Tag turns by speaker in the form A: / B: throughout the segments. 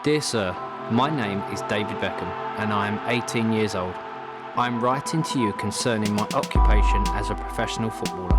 A: Dear Sir, my name is David Beckham and I am 18 years old. I am writing to you concerning my occupation as a professional footballer.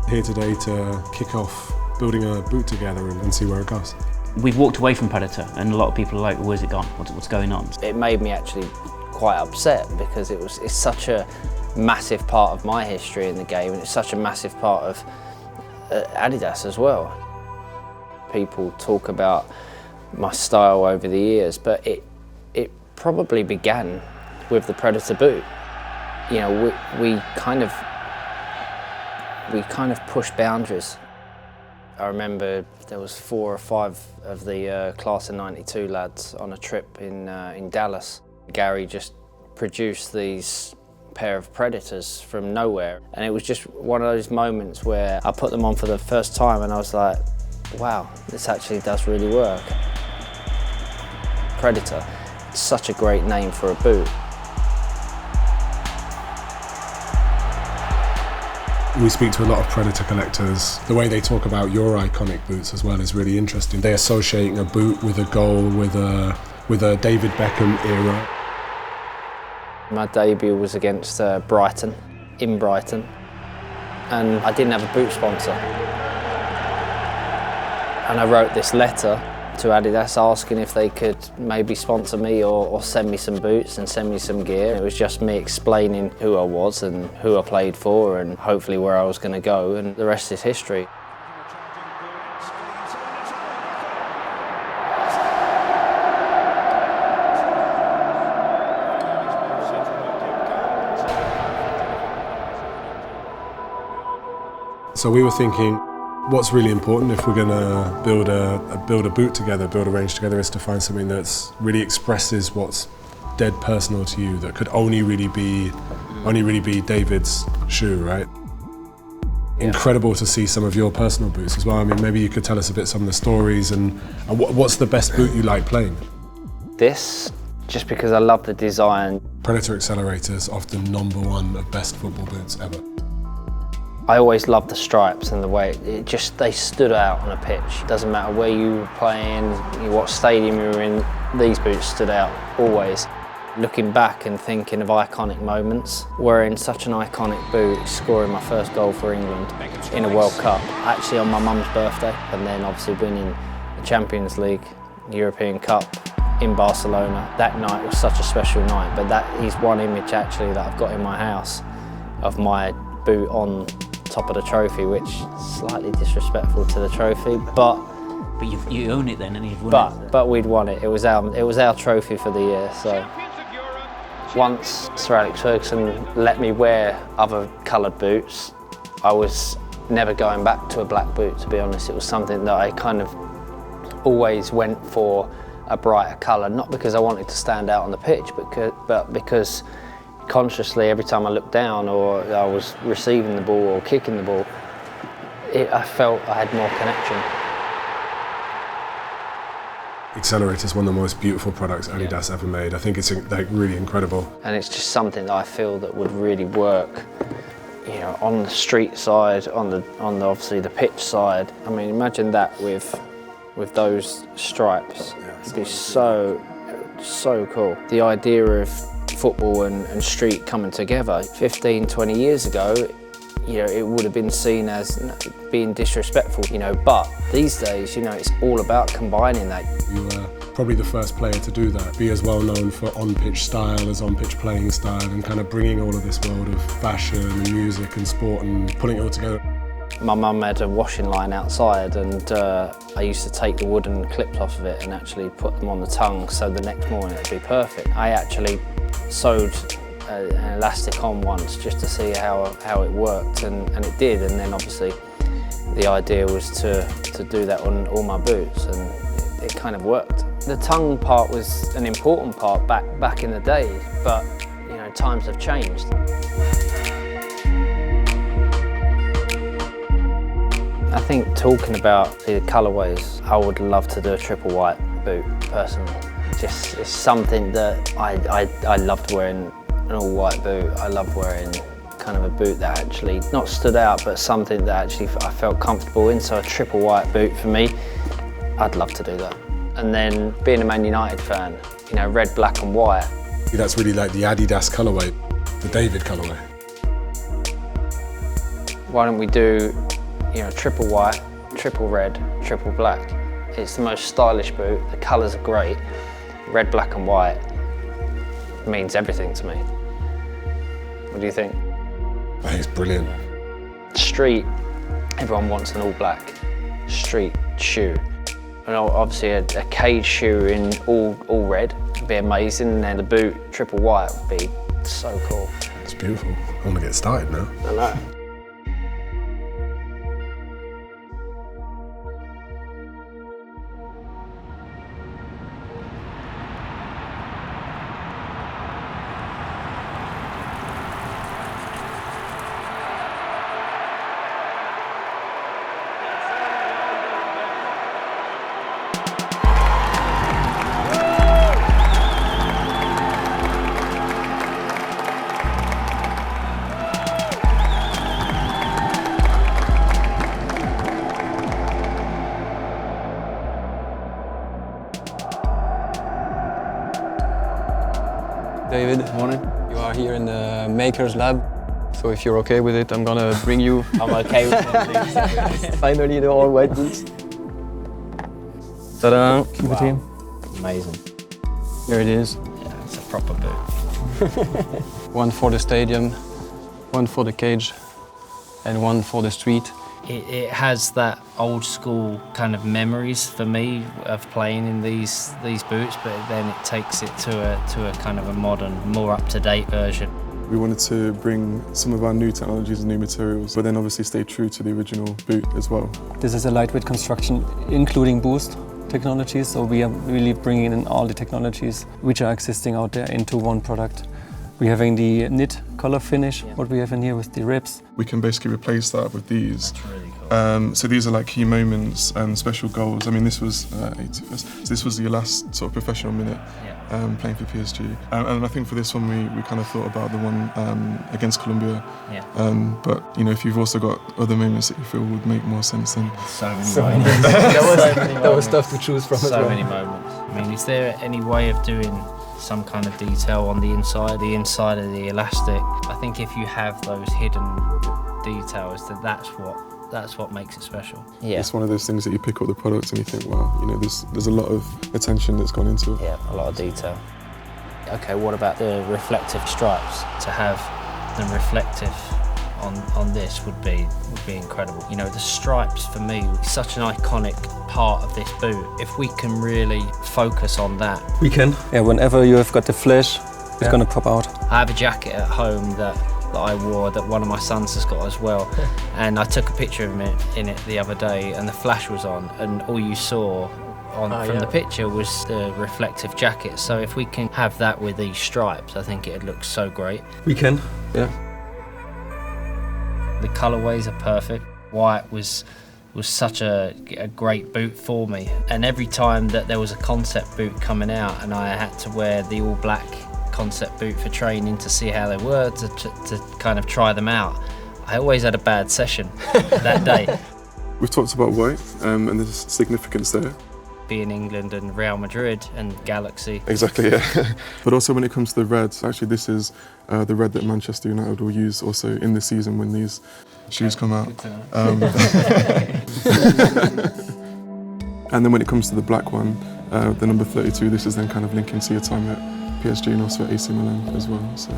B: Here today to kick off building a boot together and see where it goes.
C: We've walked away from Predator and a lot of people are like, where's it gone? What's going on?
D: It made me actually quite upset because it's such a massive part of my history in the game, and it's such a massive part of Adidas as well. People talk about my style over the years, but it probably began with the Predator boot. You know, we kind of pushed boundaries. I remember there was 4 or 5 of the class of '92 lads on a trip in Dallas. Gary just produced these pair of Predators from nowhere, and it was just one of those moments where I put them on for the first time and I was like, wow, this actually does really work. Predator, such a great name for a boot.
B: We speak to a lot of Predator collectors. The way they talk about your iconic boots as well is really interesting. They're associating a boot with a goal, with a David Beckham era.
D: My debut was against Brighton, in Brighton, and I didn't have a boot sponsor. And I wrote this letter to Adidas asking if they could maybe sponsor me or send me some boots and send me some gear. It was just me explaining who I was and who I played for and hopefully where I was going to go, and the rest is history.
B: So we were thinking, what's really important if we're going to build a boot together, build a range together, is to find something that's really expresses what's dead personal to you, that could only really be David's shoe, right? Yeah. Incredible to see some of your personal boots as well. I mean, maybe you could tell us a bit some of the stories and what's the best boot you like playing?
D: This, just because I love the design.
B: Predator Accelerator is often #1 of best football boots ever.
D: I always loved the stripes and the way they stood out on a pitch. Doesn't matter where you were playing, what stadium you were in, these boots stood out always. Looking back and thinking of iconic moments, wearing such an iconic boot, scoring my first goal for England in a World Cup, actually on my mum's birthday, and then obviously winning the Champions League, European Cup in Barcelona. That night was such a special night, but that is one image actually that I've got in my house of my boot on top of the trophy, which is slightly disrespectful to the trophy, but
C: you own it then, and you've won it.
D: But we'd won it. It was our trophy for the year. So once Sir Alex Ferguson let me wear other coloured boots, I was never going back to a black boot. To be honest, it was something that I kind of always went for a brighter colour, not because I wanted to stand out on the pitch, but because consciously, every time I looked down or I was receiving the ball or kicking the ball, I felt I had more connection.
B: Accelerator is one of the most beautiful products Adidas ever made. I think it's like really incredible.
D: And it's just something that I feel that would really work, you know, on the street side, on the obviously the pitch side. I mean, imagine that with those stripes. It'd be so cool. The idea of football and street coming together 15, 20 years ago, you know, it would have been seen as being disrespectful, you know, but these days, you know, it's all about combining that.
B: You were probably the first player to do that, be as well known for on-pitch style as on-pitch playing style, and kind of bringing all of this world of fashion and music and sport and putting it all together.
D: My mum had a washing line outside, and I used to take the wooden clips off of it and actually put them on the tongue so the next morning it'd be perfect. I actually sewed an elastic on once just to see how it worked, and it did, and then obviously the idea was to do that on all my boots, and it kind of worked. The tongue part was an important part back in the day, but you know, times have changed. I think talking about the Colorways, I would love to do a triple white boot personally. Just it's something that I loved wearing an all white boot. I love wearing kind of a boot that actually not stood out, but something that actually I felt comfortable in. So a triple white boot for me, I'd love to do that. And then being a Man United fan, you know, red, black and white.
B: That's really like the Adidas colorway, the David colorway.
D: Why don't we do, you know, triple white, triple red, triple black? It's the most stylish boot. The colours are great. Red, black and white means everything to me. What do you think?
B: I think it's brilliant.
D: Street, everyone wants an all black street shoe. And obviously a cage shoe in all red would be amazing, and then the boot triple white would be so cool.
B: It's beautiful. I want to get started now.
D: I know.
E: David,
A: Morning.
E: you are here in the Maker's Lab, so if you're okay with it, I'm gonna bring you
D: I'm okay with it.
E: finally the all-white boots. Ta-da! Keep it here.
D: Amazing.
E: Here it is.
D: Yeah, it's a proper boot.
E: One for the stadium, one for the cage, and one for the street.
A: It has that old school kind of memories for me of playing in these boots, but then it takes it to a kind of a modern, more up-to-date version.
F: We wanted to bring some of our new technologies and new materials, but then obviously stay true to the original boot as well.
G: This is a lightweight construction, including boost technologies, so we are really bringing in all the technologies which are existing out there into one product. We're having the knit color finish, what we have in here with the ribs.
F: We can basically replace that with these.
A: That's really cool.
F: So these are like key moments and special goals. I mean, this was 81st. So this was your last sort of professional minute playing for PSG. And I think for this one, we kind of thought about the one against Colombia.
A: Yeah.
F: But you know, if you've also got other moments that you feel would make more sense, then
A: So many moments.
E: That was tough to choose from as
A: So
E: well.
A: many moments. I mean, is there any way of doing some kind of detail on the inside of the elastic? I think if you have those hidden details, then that's what makes it special.
D: Yeah.
F: it's one of those things that you pick up the product and you think, wow, you know, there's a lot of attention that's gone into it.
D: Yeah, a lot of detail.
A: Okay, what about the reflective stripes? To have them reflective on this would be incredible. You know, the stripes for me are such an iconic part of this boot. If we can really focus on that.
G: We can. Yeah, whenever you have got the flash, it's gonna pop out.
A: I have a jacket at home that I wore that one of my sons has got as well, and I took a picture of him in it the other day, and the flash was on, and all you saw from the picture was the reflective jacket. So if we can have that with these stripes, I think it'd look so great.
G: We can.
E: Yeah.
A: The colorways are perfect. White was such a great boot for me, and every time that there was a concept boot coming out and I had to wear the all black concept boot for training to see how they were, to kind of try them out, I always had a bad session that day.
F: We've talked about white and there's significance there.
A: Being England and Real Madrid and Galaxy.
F: Exactly, yeah. But also when it comes to the reds, actually this is the red that Manchester United will use also in the season when these shoes come out. And then when it comes to the black one, the number 32, this is then kind of linking to your time at PSG and also at AC Milan as well. So.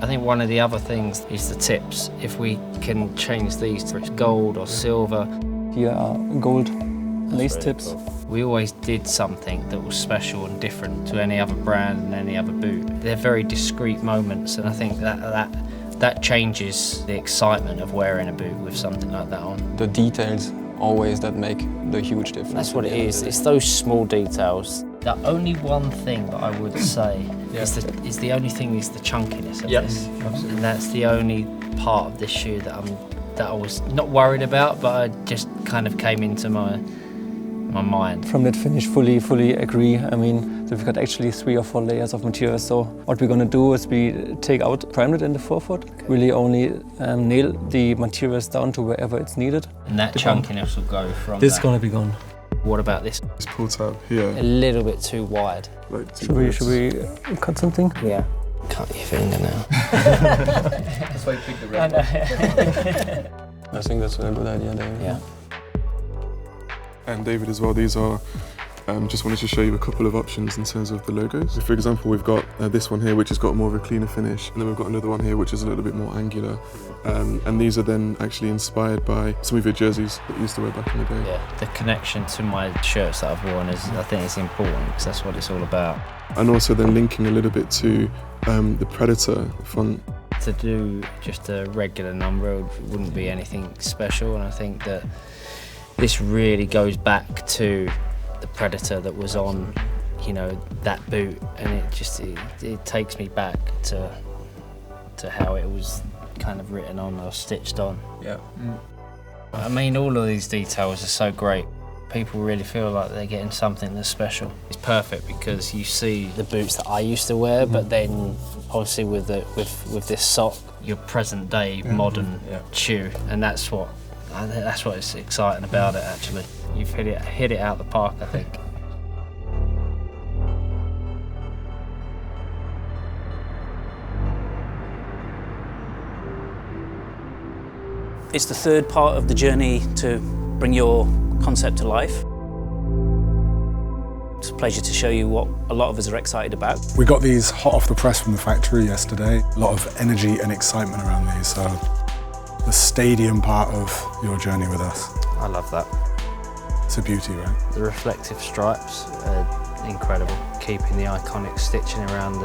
A: I think one of the other things is the tips. If we can change these to gold or silver.
G: Here are gold lace tips.
D: Cool.
A: We always did something that was special and different to any other brand and any other boot. They're very discreet moments, and I think that changes the excitement of wearing a boot with something like that on.
E: The details always that make the huge difference.
A: That's what it is. It's those small details. The only one thing that I would say is the only thing is the chunkiness of this, and that's the only part of this shoe that I'm that I was not worried about, but it just kind of came into my mind.
G: From that finish, fully agree. I mean, we've got actually 3 or 4 layers of material. So what we're gonna do is we take out primer in the forefoot, really only nail the materials down to wherever it's needed.
A: And that chunkiness will go from
G: This is
A: that.
G: gonna be gone.
A: What about this?
F: This pull tab here.
D: A little bit too wide.
F: Like
G: Should we cut something?
D: Yeah. Cut your finger now.
E: That's why you picked the red one. I think that's a good idea, David.
D: Yeah.
F: And David as well, these are, just wanted to show you a couple of options in terms of the logos. So for example, we've got this one here, which has got more of a cleaner finish, and then we've got another one here, which is a little bit more angular. And these are then actually inspired by some of your jerseys that you used to wear back in the day.
A: Yeah, the connection to my shirts that I've worn is, I think it's important, because that's what it's all about.
F: And also then linking a little bit to the Predator font.
A: To do just a regular number wouldn't be anything special, and I think that this really goes back to the Predator that was on, you know, that boot, and it takes me back to how it was kind of written on or stitched on.
E: Yeah.
A: I mean, all of these details are so great. People really feel like they're getting something that's special. It's perfect because you see
D: The boots that I used to wear, but then obviously with this sock.
A: your present day modern shoe, and that's what's exciting about it. Actually, you've hit it out the park, I think.
C: It's the third part of the journey to bring your concept to life. It's a pleasure to show you what a lot of us are excited about.
B: We got these hot off the press from the factory yesterday. A lot of energy and excitement around these, so the stadium part of your journey with us.
A: I love that.
B: It's a beauty, right?
A: The reflective stripes are incredible. Keeping the iconic stitching around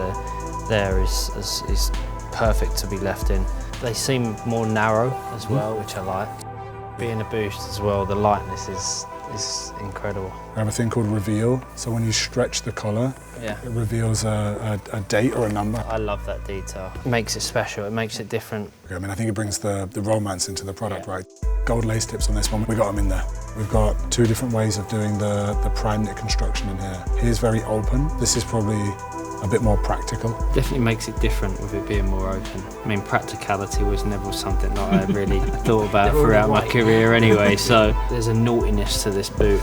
A: there is perfect to be left in. They seem more narrow as well, which I like. Being a boost as well, the lightness is incredible.
B: We have a thing called reveal, so when you stretch the collar, it reveals a date or a number.
A: I love that detail. It makes it special, it makes it different.
B: I mean, I think it brings the romance into the product, right? Gold lace tips on this one, we got them in there. We've got 2 different ways of doing the prime knit construction in here. Here's very open. This is probably a bit more practical.
A: Definitely makes it different with it being more open. I mean, practicality was never something that I really thought about throughout my career anyway, so there's a naughtiness to this boot.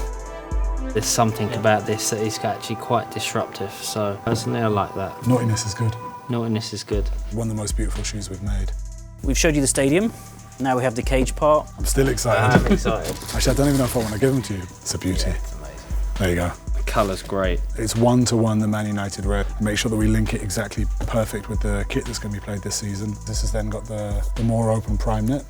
A: There's something about this that is actually quite disruptive, so personally I like that.
B: Naughtiness is good.
A: Naughtiness is good.
B: One of the most beautiful shoes we've made.
C: We've showed you the stadium. Now we have the cage part.
B: I'm still excited.
A: I'm excited.
B: Actually, I don't even know if I want to give them to you. It's a beauty.
A: It's amazing.
B: There you go.
A: The colour's great.
B: It's 1-to-1 the Man United red. Make sure that we link it exactly perfect with the kit that's going to be played this season. This has then got the more open prime knit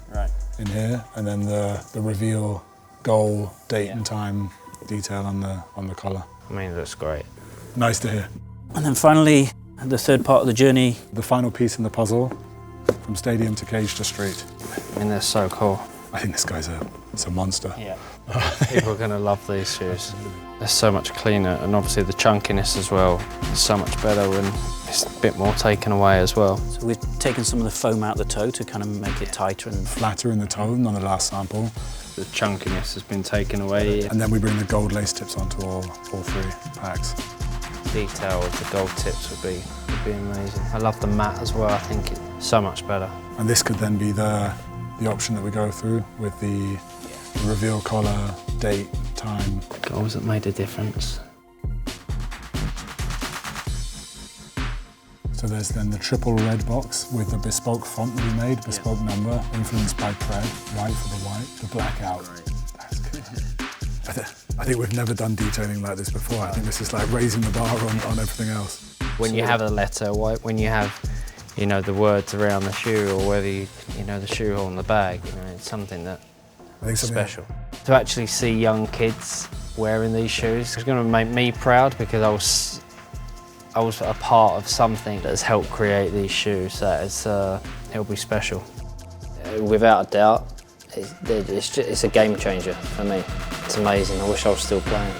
B: in here, and then the reveal goal, date and time detail on the collar.
A: I mean, it looks great.
B: Nice to hear.
C: And then finally, the third part of the journey.
B: The final piece in the puzzle, from stadium to cage to street.
A: I mean, they're so cool.
B: I think this guy's a monster.
A: Yeah. People are going to love these shoes. They're so much cleaner, and obviously the chunkiness as well is so much better when it's a bit more taken away as well.
C: So we've taken some of the foam out of the toe to kind of make it tighter and
B: Flatter in the toe than on the last sample.
A: The chunkiness has been taken away.
B: And then we bring the gold lace tips onto all 3 packs.
A: Detail of the gold tips would be amazing. I love the matte as well. I think it's so much better.
B: And this could then be the option that we go through with the reveal collar, date, time.
A: Goals that made a difference.
B: So there's then the triple red box with the bespoke font that we made, bespoke number, influenced by Pred, white for the white, the black out. That's good. I think we've never done detailing like this before. I think this is like raising the bar on everything else.
A: When you have a letter, when you have, you know, the words around the shoe, or whether you know, the shoe hole on the bag, you know, it's something that is special. To actually see young kids wearing these shoes, it's going to make me proud, because I was a part of something that has helped create these shoes. That is, it'll be special.
D: Without a doubt, it's a game changer for me. It's amazing. I wish I was still playing.